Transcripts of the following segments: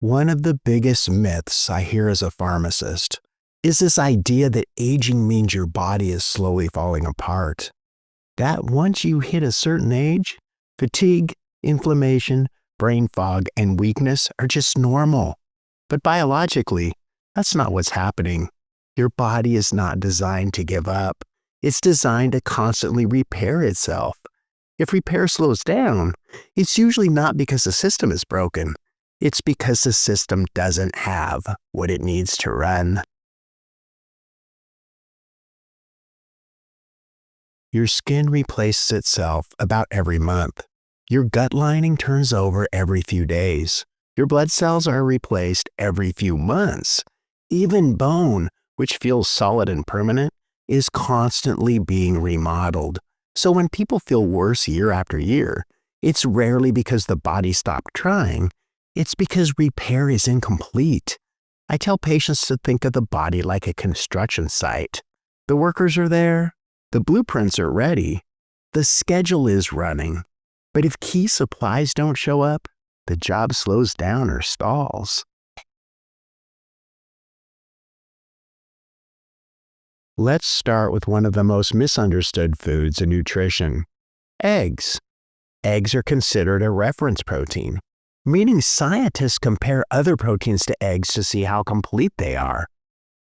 One of the biggest myths I hear as a pharmacist is this idea that aging means your body is slowly falling apart. That once you hit a certain age, fatigue, inflammation, brain fog, and weakness are just normal. But biologically, that's not what's happening. Your body is not designed to give up. It's designed to constantly repair itself. If repair slows down, it's usually not because the system is broken. It's because the system doesn't have what it needs to run. Your skin replaces itself about every month. Your gut lining turns over every few days. Your blood cells are replaced every few months. Even bone, which feels solid and permanent, is constantly being remodeled. So when people feel worse year after year, it's rarely because the body stopped trying. It's because repair is incomplete. I tell patients to think of the body like a construction site. The workers are there, the blueprints are ready, the schedule is running. But if key supplies don't show up, the job slows down or stalls. Let's start with one of the most misunderstood foods in nutrition: eggs. Eggs are considered a reference protein, meaning scientists compare other proteins to eggs to see how complete they are.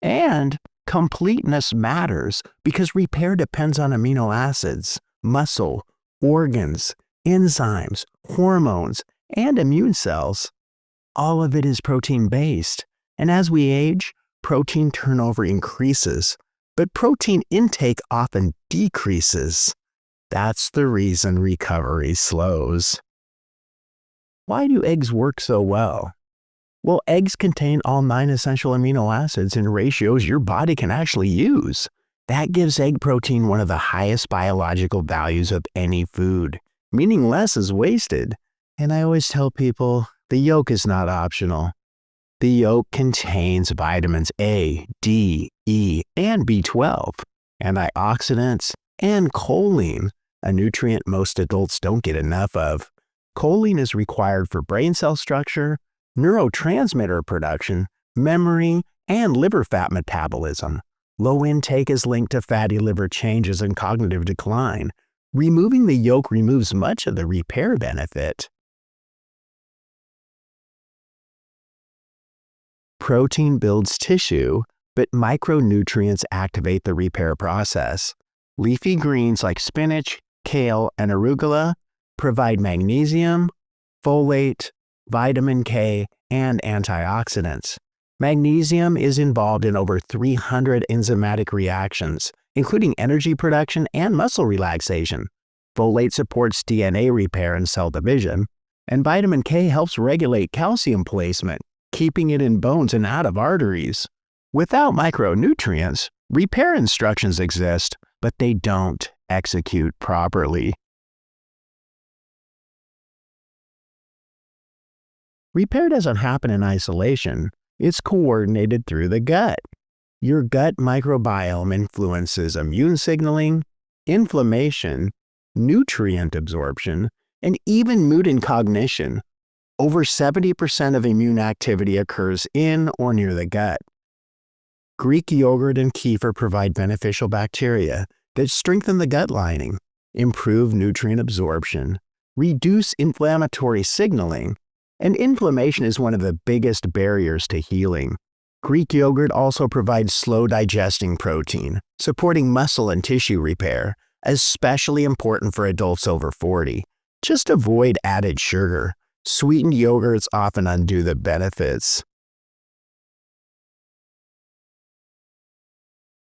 And completeness matters because repair depends on amino acids, muscle, organs, enzymes, hormones, and immune cells. All of it is protein-based, and as we age, protein turnover increases, but protein intake often decreases. That's the reason recovery slows. Why do eggs work so well? Well, eggs contain all 9 essential amino acids in ratios your body can actually use. That gives egg protein one of the highest biological values of any food, meaning less is wasted. And I always tell people, the yolk is not optional. The yolk contains vitamins A, D, E, and B12, antioxidants, and choline, a nutrient most adults don't get enough of. Choline is required for brain cell structure, neurotransmitter production, memory, and liver fat metabolism. Low intake is linked to fatty liver changes and cognitive decline. Removing the yolk removes much of the repair benefit. Protein builds tissue, but micronutrients activate the repair process. Leafy greens like spinach, kale, and arugula provide magnesium, folate, vitamin K, and antioxidants. Magnesium is involved in over 300 enzymatic reactions, including energy production and muscle relaxation. Folate supports DNA repair and cell division, and vitamin K helps regulate calcium placement, keeping it in bones and out of arteries. Without micronutrients, repair instructions exist, but they don't execute properly. Repair doesn't happen in isolation. It's coordinated through the gut. Your gut microbiome influences immune signaling, inflammation, nutrient absorption, and even mood and cognition. Over 70% of immune activity occurs in or near the gut. Greek yogurt and kefir provide beneficial bacteria that strengthen the gut lining, improve nutrient absorption, reduce inflammatory signaling, and inflammation is one of the biggest barriers to healing. Greek yogurt also provides slow digesting protein, supporting muscle and tissue repair, especially important for adults over 40. Just avoid added sugar. Sweetened yogurts often undo the benefits.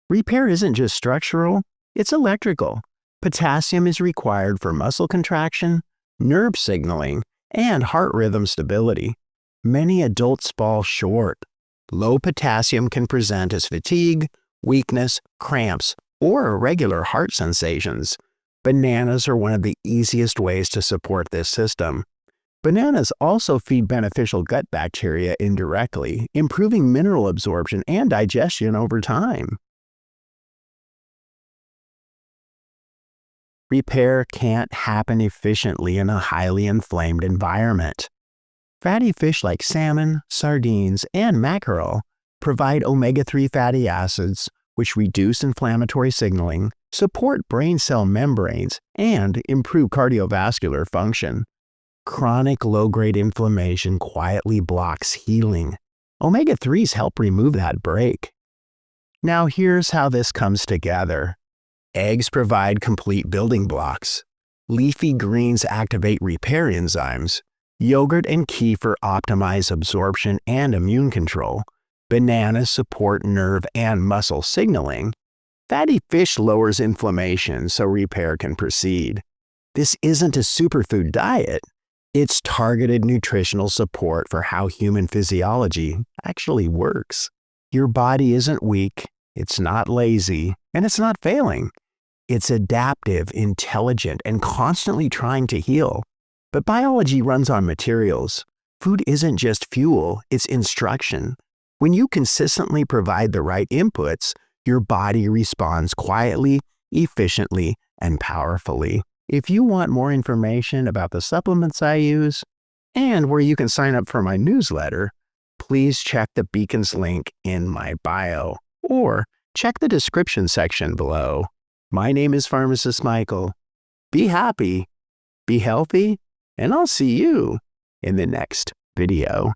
Repair isn't just structural, it's electrical. Potassium is required for muscle contraction, nerve signaling, and heart rhythm stability. Many adults fall short. Low potassium can present as fatigue, weakness, cramps, or irregular heart sensations. Bananas are one of the easiest ways to support this system. Bananas also feed beneficial gut bacteria indirectly, improving mineral absorption and digestion over time. Repair can't happen efficiently in a highly inflamed environment. Fatty fish like salmon, sardines, and mackerel provide omega-3 fatty acids, which reduce inflammatory signaling, support brain cell membranes, and improve cardiovascular function. Chronic low-grade inflammation quietly blocks healing. Omega-3s help remove that break. Now here's how this comes together. Eggs provide complete building blocks. Leafy greens activate repair enzymes. Yogurt and kefir optimize absorption and immune control. Bananas support nerve and muscle signaling. Fatty fish lowers inflammation so repair can proceed. This isn't a superfood diet. It's targeted nutritional support for how human physiology actually works. Your body isn't weak, it's not lazy, and it's not failing. It's adaptive, intelligent, and constantly trying to heal. But biology runs on materials. Food isn't just fuel, it's instruction. When you consistently provide the right inputs, your body responds quietly, efficiently, and powerfully. If you want more information about the supplements I use and where you can sign up for my newsletter, please check the beacons link in my bio or check the description section below. My name is Pharmacist Michael. Be happy, be healthy, and I'll see you in the next video.